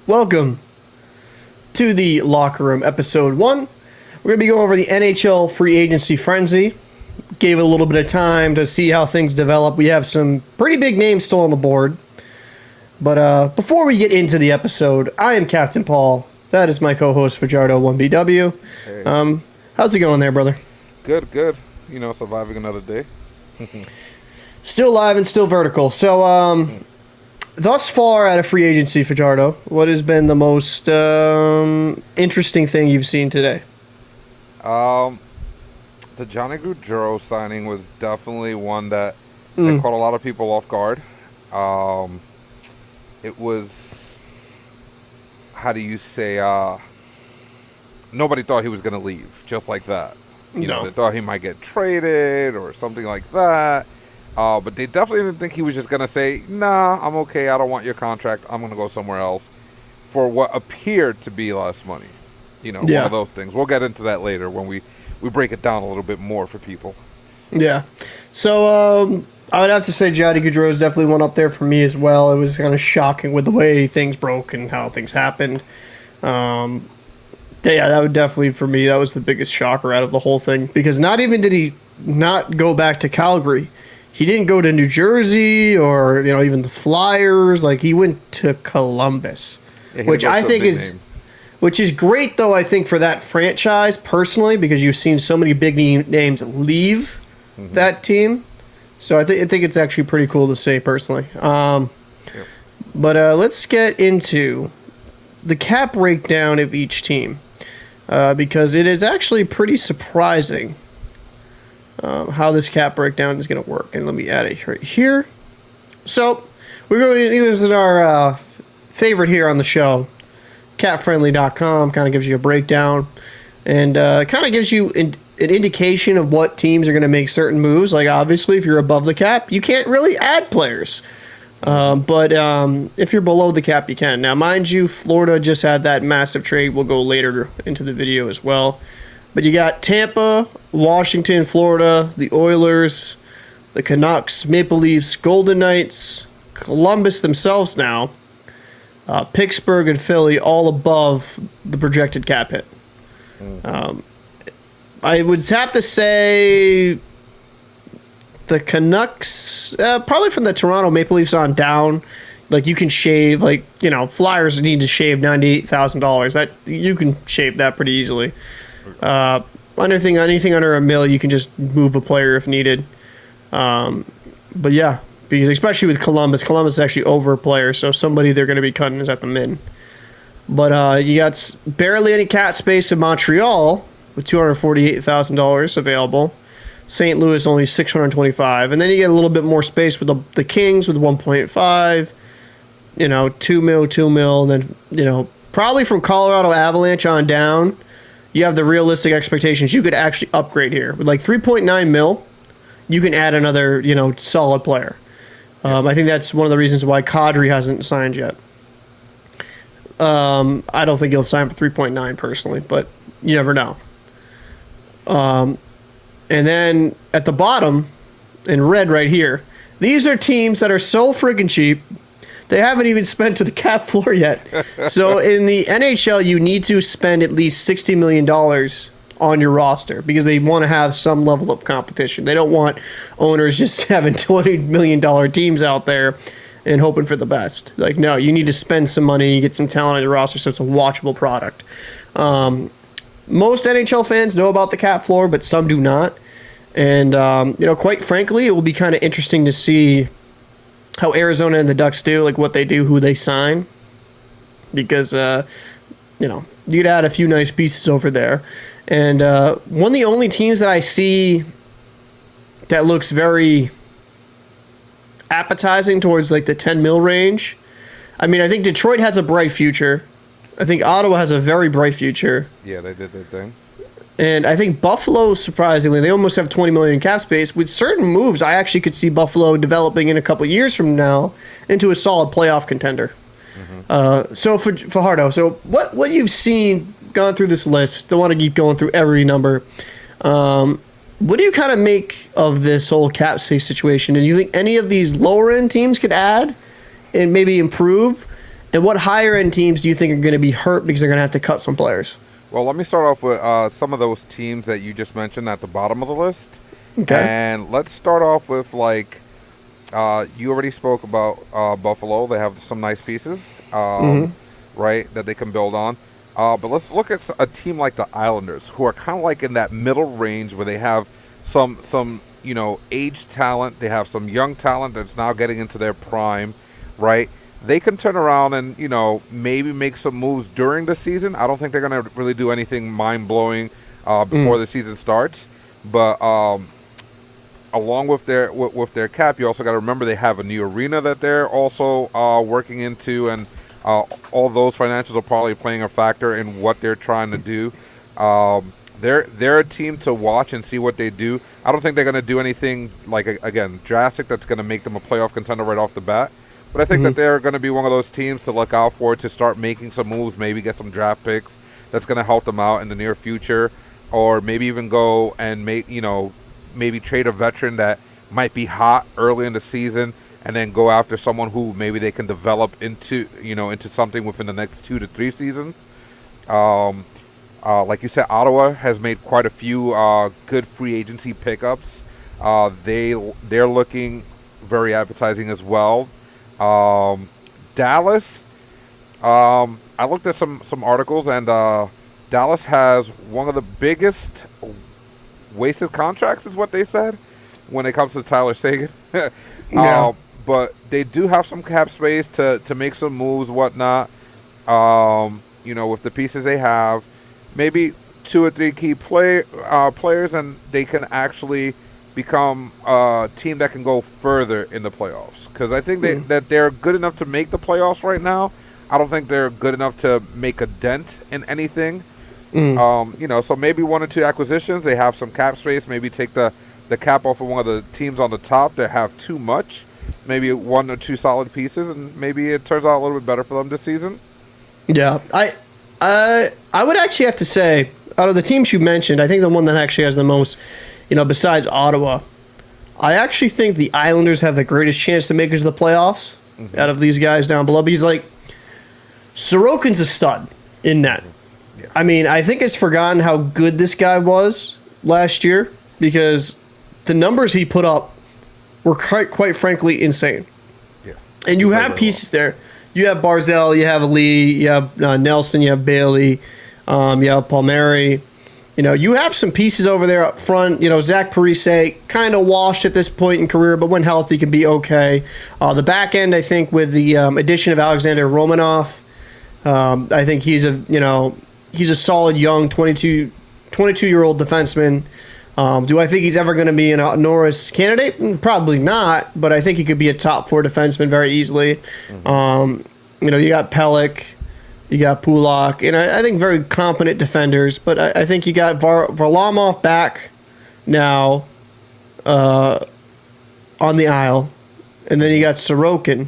Welcome to the Locker Room, Episode 1. We're going to be going over the NHL free agency frenzy. Gave it a little bit of time to see how things develop. We have some pretty big names still on the board. But before we get into the episode, I am Captain Paul. That is my co-host, Fajardo and BW. Hey. How's it going there, brother? Good, good. You know, surviving another day. Still live and still vertical. So, thus far at a free agency, Fajardo, what has been the most interesting thing you've seen today? The Johnny Gaudreau signing was definitely one that caught a lot of people off guard. It was, how do you say, nobody thought he was going to leave just like that. You know, they thought he might get traded or something like that. But they definitely didn't think he was just going to say, nah, I'm okay. I don't want your contract. I'm going to go somewhere else for what appeared to be less money. You know, one of those things. We'll get into that later when we break it down a little bit more for people. Yeah. So I would have to say Johnny Gaudreau is definitely one up there for me as well. It was kind of shocking with the way things broke and how things happened. Yeah, that would definitely, for me, that was the biggest shocker out of the whole thing. Because not even did he not go back to Calgary. He didn't go to New Jersey or, you know, even the Flyers. Like, he went to Columbus, which I think is... Which is great, though, I think, for that franchise, personally, because you've seen so many big names leave that team. So I think it's actually pretty cool to say, personally. But let's get into the cap breakdown of each team, because it is actually pretty surprising how this cap breakdown is going to work. And let me add it right here. So we're going to use our favorite here on the show, capfriendly.com. Kind of gives you a breakdown and kind of gives you an indication of what teams are going to make certain moves. Like, obviously, if you're above the cap, you can't really add players. But if you're below the cap, you can. Now, mind you, Florida just had that massive trade. We'll go later into the video as well. But you got Tampa, Washington, Florida, the Oilers, the Canucks, Maple Leafs, Golden Knights, Columbus themselves now, Pittsburgh and Philly, all above the projected cap hit. I would have to say the Canucks, probably from the Toronto Maple Leafs on down. Like, you can shave, like, you know, Flyers need to shave $98,000. That you can shave that pretty easily. Anything under $1 million, you can just move a player if needed. But yeah, because especially with Columbus is actually over a player, so somebody they're going to be cutting is at the min. But you got barely any cap space in Montreal with $248,000 available. St. Louis only $625,000, and then you get a little bit more space with the Kings with 1.5. You know, $2 million, and then, you know, probably from Colorado Avalanche on down, you have the realistic expectations. You could actually upgrade here with like 3.9 mil. You can add another, you know, solid player. I think that's one of the reasons why Kadri hasn't signed yet. I don't think he'll sign for 3.9 personally, but you never know. And then at the bottom, in red right here, these are teams that are so friggin' cheap, they haven't even spent to the cap floor yet. So in the NHL, you need to spend at least $60 million on your roster because they want to have some level of competition. They don't want owners just having $20 million teams out there and hoping for the best. Like, no, you need to spend some money, get some talent on your roster so it's a watchable product. Most NHL fans know about the cap floor, but some do not. And, you know, quite frankly, it will be kind of interesting to see how Arizona and the Ducks do, like what they do, who they sign. Because, you know, you'd add a few nice pieces over there. And one of the only teams that I see that looks very appetizing towards like the 10 mil range. I mean, I think Detroit has a bright future. I think Ottawa has a very bright future. Yeah, they did their thing. And I think Buffalo, surprisingly, they almost have 20 million cap space. With certain moves, I actually could see Buffalo developing in a couple years from now into a solid playoff contender. So for Fajardo, so what you've seen, gone through this list, don't want to keep going through every number. What do you kind of make of this whole cap space situation? And do you think any of these lower end teams could add and maybe improve? And what higher end teams do you think are going to be hurt because they're going to have to cut some players? Well, let me start off with some of those teams that you just mentioned at the bottom of the list. Okay. And let's start off with, like, you already spoke about Buffalo. They have some nice pieces, right, that they can build on. But let's look at a team like the Islanders, who are kind of like in that middle range where they have some aged talent. They have some young talent that's now getting into their prime, right? They can turn around and, maybe make some moves during the season. I don't think they're going to really do anything mind-blowing before the season starts. But along with their cap, you also got to remember they have a new arena that they're also working into, and all those financials are probably playing a factor in what they're trying to do. They're a team to watch and see what they do. I don't think they're going to do anything, like, again, drastic that's going to make them a playoff contender right off the bat. But I think that they're going to be one of those teams to look out for, to start making some moves, maybe get some draft picks that's going to help them out in the near future, or maybe even go and maybe trade a veteran that might be hot early in the season, and then go after someone who maybe they can develop into something within the next 2 to 3 seasons. Like you said, Ottawa has made quite a few good free agency pickups. They're looking very appetizing as well. Dallas, I looked at some articles, and Dallas has one of the biggest wasted contracts, is what they said, when it comes to Tyler Seguin. But they do have some cap space to make some moves, whatnot. With the pieces they have, maybe 2 or 3 key players, and they can actually become a team that can go further in the playoffs. Because I think that they're good enough to make the playoffs right now. I don't think they're good enough to make a dent in anything. So maybe 1 or 2 acquisitions. They have some cap space. Maybe take the cap off of one of the teams on the top that have too much. Maybe 1 or 2 solid pieces, and maybe it turns out a little bit better for them this season. Yeah, I would actually have to say, out of the teams you mentioned, I think the one that actually has the most, besides Ottawa, I actually think the Islanders have the greatest chance to make it to the playoffs out of these guys down below. Because, like, Sorokin's a stud in net. Yeah. I mean, I think it's forgotten how good this guy was last year, because the numbers he put up were quite frankly insane. Yeah. And you have pieces there. You have Barzell, you have Lee, you have Nelson, you have Bailey, you have Palmieri. You have some pieces over there up front. Zach Parise, kind of washed at this point in career, but when healthy can be okay. The back end, I think, with the addition of Alexander Romanov, I think he's a solid young 22-year-old defenseman. Do I think he's ever going to be a Norris candidate? Probably not, but I think he could be a top 4 defenseman very easily. You got Pelech, you got Pulak, and I think very competent defenders, but I think you got Varlamov back now on the aisle, and then you got Sorokin.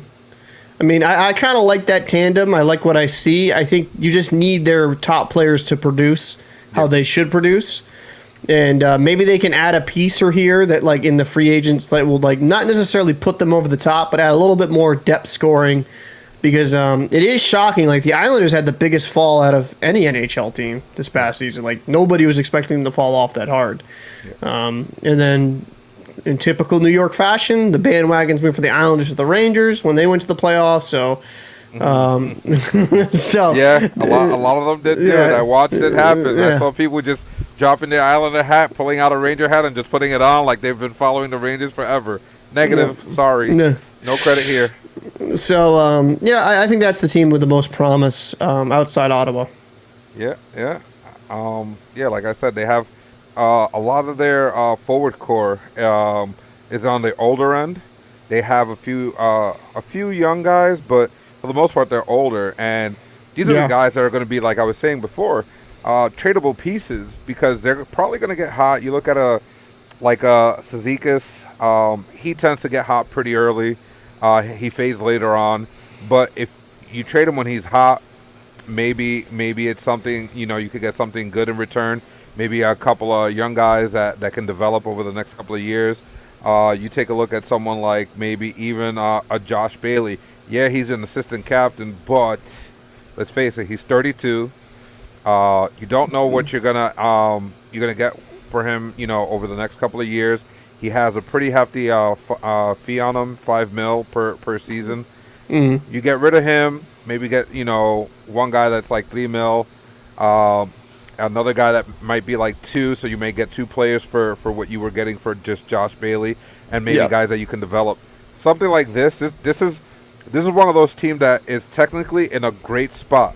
I mean, I kind of like that tandem. I like what I see. I think you just need their top players to produce how they should produce. And maybe they can add a piece or here that, like, in the free agents that will, like, not necessarily put them over the top, but add a little bit more depth scoring, because it is shocking. Like, the Islanders had the biggest fall out of any NHL team this past season. Like, nobody was expecting them to fall off that hard. Yeah. And then, in typical New York fashion, the bandwagons moved for the Islanders to the Rangers when they went to the playoffs. So, yeah, a lot of them did do it. I watched it happen. I saw people just dropping their Islander hat, pulling out a Ranger hat, and just putting it on like they've been following the Rangers forever. Negative. Sorry. No credit here. So, I think that's the team with the most promise outside Ottawa. Yeah. Like I said, they have a lot of their forward core is on the older end. They have a few young guys, but for the most part, they're older. And these are the guys that are going to be, like I was saying before, tradable pieces, because they're probably going to get hot. You look at Cizikas, he tends to get hot pretty early. He fades later on. But if you trade him when he's hot, maybe it's something, you could get something good in return. Maybe a couple of young guys that can develop over the next couple of years. You take a look at someone like maybe even a Josh Bailey. Yeah, he's an assistant captain, but let's face it, he's 32. You don't know what you're gonna get for him, over the next couple of years. He has a pretty hefty fee on him, 5 mil per season. You get rid of him, maybe get one guy that's like 3 mil, another guy that might be like two, so you may get two players for what you were getting for just Josh Bailey, and maybe Yeah. guys that you can develop. Something like this. This is one of those teams that is technically in a great spot.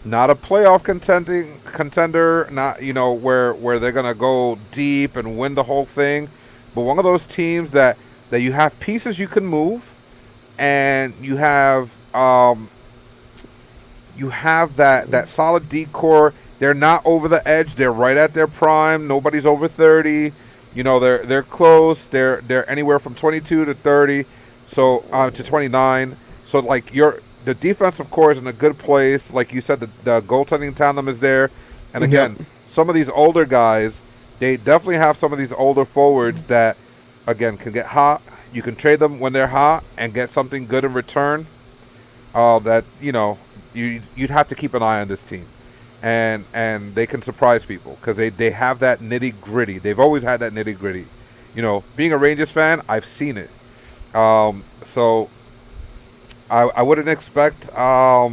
Not a playoff contender, not where they're gonna go deep and win the whole thing, but one of those teams that you have pieces you can move, and you have that solid decor. They're not over the edge. They're right at their prime. Nobody's over 30. They're close. They're anywhere from 22 to 30, so to 29. So like the defensive core is in a good place. Like you said, the goaltending tandem is there. And again, Yep. some of these older guys, they definitely have some of these older forwards that, again, can get hot. You can trade them when they're hot and get something good in return. That you'd have to keep an eye on this team, and they can surprise people because they have that nitty gritty. They've always had that nitty gritty. Being a Rangers fan, I've seen it. So I wouldn't expect a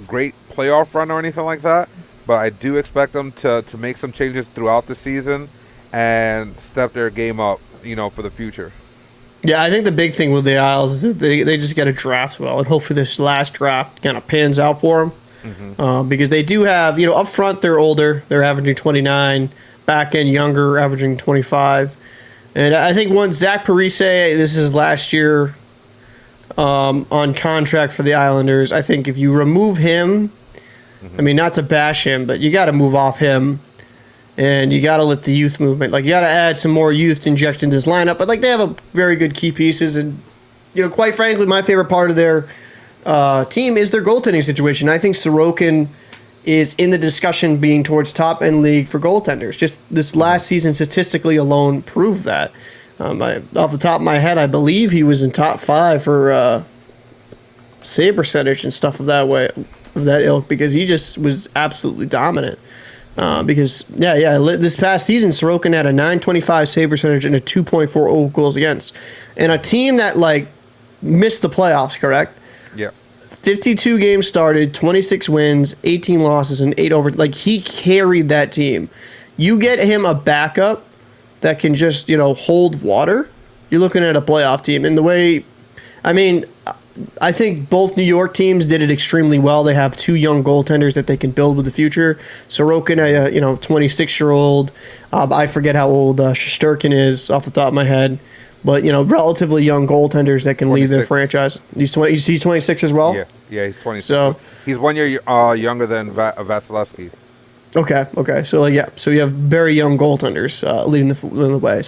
great playoff run or anything like that, but I do expect them to make some changes throughout the season and step their game up, for the future. Yeah, I think the big thing with the Isles is that they just got to draft well, and hopefully this last draft kind of pans out for them. Because they do have, up front they're older, they're averaging 29, back end younger, averaging 25. And I think once Zach Parise, this is last year on contract for the Islanders, I think if you remove him, I mean, not to bash him, but you got to move off him. And you got to let the youth movement, you got to add some more youth inject into this lineup. But, they have a very good key pieces. And, quite frankly, my favorite part of their team is their goaltending situation. I think Sorokin is in the discussion being towards top-end league for goaltenders. Just this last season, statistically alone, proved that. Off the top of my head, I believe he was in top 5 for save percentage and stuff of that ilk, because he just was absolutely dominant. This past season, Sorokin had a .925 save percentage and a 2.40 goals against. And a team that, missed the playoffs, correct? Yeah. 52 games started, 26 wins, 18 losses, and 8 over. He carried that team. You get him a backup that can just, hold water, you're looking at a playoff team. And the way, I think both New York teams did it extremely well. They have 2 young goaltenders that they can build with the future. Sorokin, 26-year-old. I forget how old Shesterkin is off the top of my head. But, relatively young goaltenders that can 26. lead their franchise. He's 26 as well? Yeah, he's 26. So, he's 1 year younger than Vasilevsky. okay. So you have very young goaltenders leading the way.